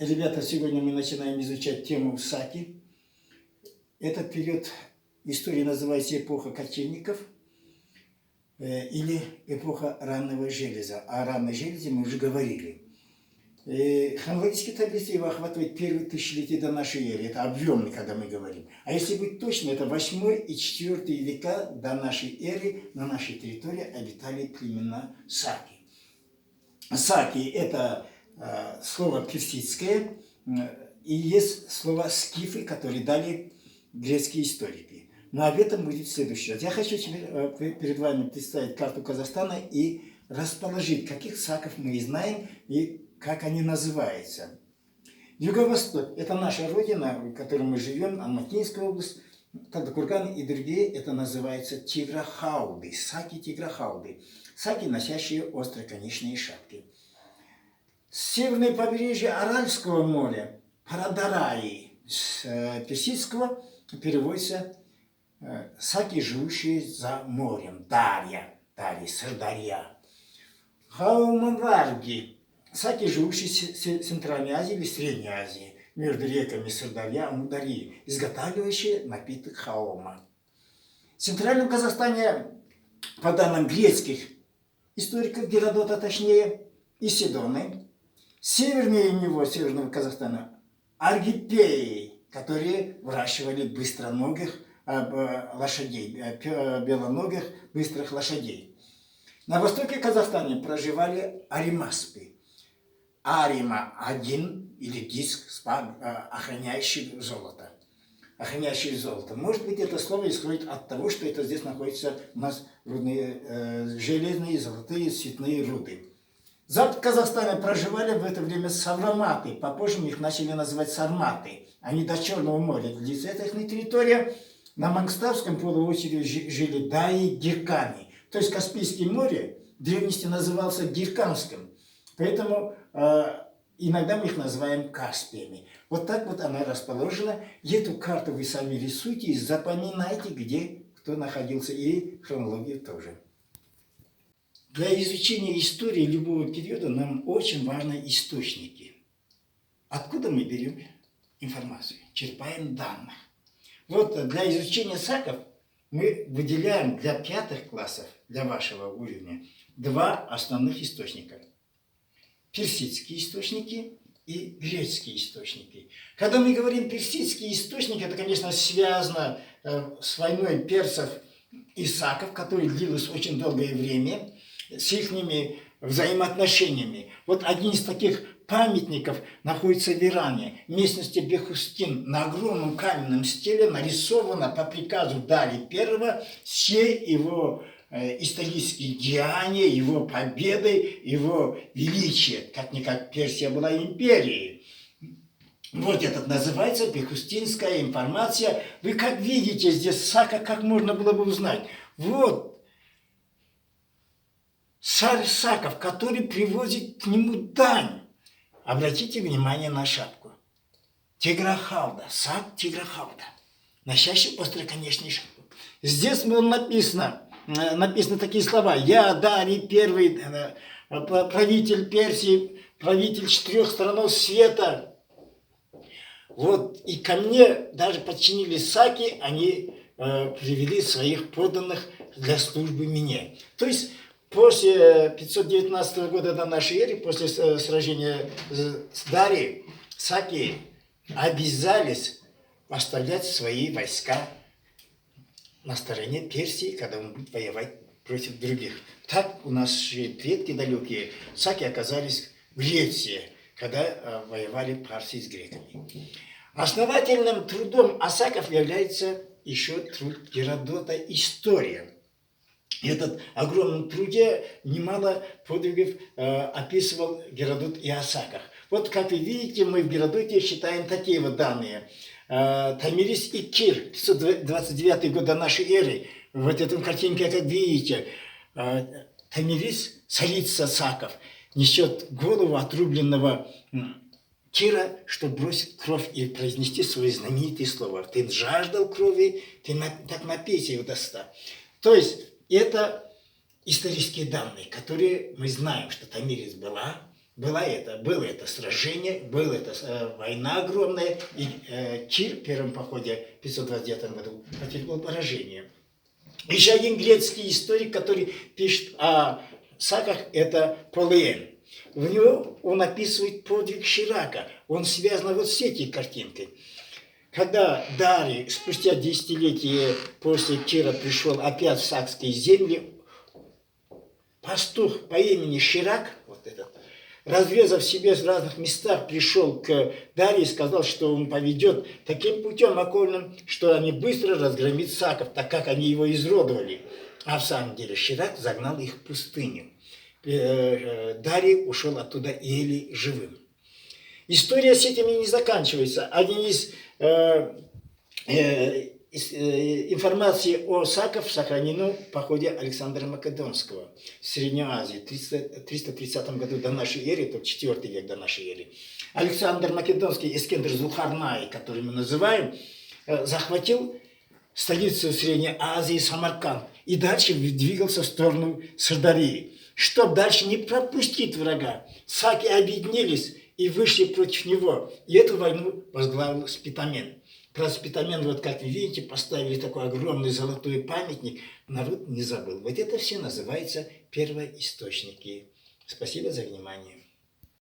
Ребята, сегодня мы начинаем изучать тему Саки. Этот период истории называется эпоха кочевников или эпоха раннего железа. О ранней железе мы уже говорили. Хронологические таблицы его охватывают первые тысячелетия до нашей эры. Это объемный, когда мы говорим. А если быть точно, это 8 и 4 века до нашей эры на нашей территории обитали племена Саки. Саки – это слово персидское, и есть слово скифы, которые дали греческие историки. Но об этом будет в следующий раз. Я хочу теперь перед вами представить карту Казахстана и расположить, каких саков мы знаем и как они называются. Юго-Восток – это наша родина, в которой мы живем, Алматинская область, Талдыкурган и другие, это называется тиграхауды, саки-тиграхауды, саки, носящие остроконечные шапки. Северное побережье Аральского моря, Парадараи, с персидского переводится саки, живущие за морем, Дарья, Сырдарья. Хауманварги, саки, живущие в Центральной Азии или Средней Азии, между реками Сырдарья и Амударьи, изготавливающие напиток хаума. В Центральном Казахстане, по данным греческих историков, Геродота точнее, и Сидоны, севернее него, северного Казахстана, аргипеи, которые выращивали быстроногих лошадей, белоногих быстрых лошадей. На востоке Казахстана проживали аримаспы. Арима – один или диск, охраняющий золото. Охраняющий золото. Может быть, это слово исходит от того, что это здесь находятся у нас железные, золотые, цветные руды. В Запад Казахстана проживали в это время савроматы, попозже их начали называть сарматы. Они до Черного моря длится. Это их территория. На Мангостовском полуострове жили даи, гиркани. То есть Каспийское море в древности назывался Гирканским. Поэтому иногда мы их называем Каспиями. Вот так вот она расположена. И эту карту вы сами рисуйте и запоминайте, где кто находился. И хронологию тоже. Для изучения истории любого периода нам очень важны источники. Откуда мы берем информацию? Черпаем данных. Вот для изучения саков мы выделяем для 5 классов, для вашего уровня, 2 основных источника. Персидские источники и греческие источники. Когда мы говорим персидские источники, это, конечно, связано с войной персов и саков, которая длилась очень долгое время, с их взаимоотношениями. Вот один из таких памятников находится в Иране, в местности Бехустин. На огромном каменном стеле нарисовано по приказу Дария I все его исторические деяния, его победы, его величие. Как-никак Персия была империей. Вот этот называется Бехустинская информация. Вы как видите здесь сака, как можно было бы узнать. Вот царь саков, который привозит к нему дань. Обратите внимание на шапку. Тиграхауда, сак Тиграхауда, носящий остроконечный шапку. Здесь написано такие слова. Я, Дарий I, правитель Персии, правитель 4 сторон света. Вот, и ко мне даже подчинились саки, они привели своих подданных для службы мне. То есть, после 519 года до нашей эры, после сражения с Дарией, саки обязались поставлять свои войска на стороне Персии, когда он будет воевать против других. Так у наши предки далекие, саки оказались в Греции, когда воевали парсы с греками. Основательным трудом саков является еще труд Геродота «История». В этом огромном труде немало подвигов описывал Геродот и о саках. Вот как вы видите, мы в Геродоте считаем такие вот данные. Томирис и Кир, 529 год до нашей эры. Вот этом картинке, как видите, Томирис, царица саков, несет голову отрубленного Кира, чтобы бросить кровь и произнести свои знаменитые слова. Ты жаждал крови, ты так напейся его до ста. То есть это исторические данные, которые мы знаем, что Томирис была, Было это сражение, была это война огромная, и Кир в первом походе в 529 году потерпел поражение. Еще один грецкий историк, который пишет о саках, это Полиен. В него он описывает подвиг Ширака. Он связан вот с этой картинкой. Когда Дарий спустя десятилетия после Кира пришел опять в сакские земли, пастух по имени Ширак, вот этот, разрезав себе в разных местах, пришел к Дарье и сказал, что он поведет таким путем окольным, что они быстро разгромят саков, так как они его изродовали. А в самом деле Ширак загнал их в пустыню. Дарий ушел оттуда еле живым. История с этим и не заканчивается. Один из информации о саках сохранено в походе Александра Македонского в Средней Азии в 330 году до нашей эры, это 4 век до нашей эры. Александр Македонский, Искендер Зулхарнай, который мы называем, захватил столицу Средней Азии Самарканд и дальше двигался в сторону Сырдарьи. Чтобы дальше не пропустить врага, саки объединились и вышли против него. И эту войну возглавил Спитамен. Про Спитамен, вот как вы видите, поставили такой огромный золотой памятник. Народ не забыл. Вот это все называется первоисточники. Спасибо за внимание.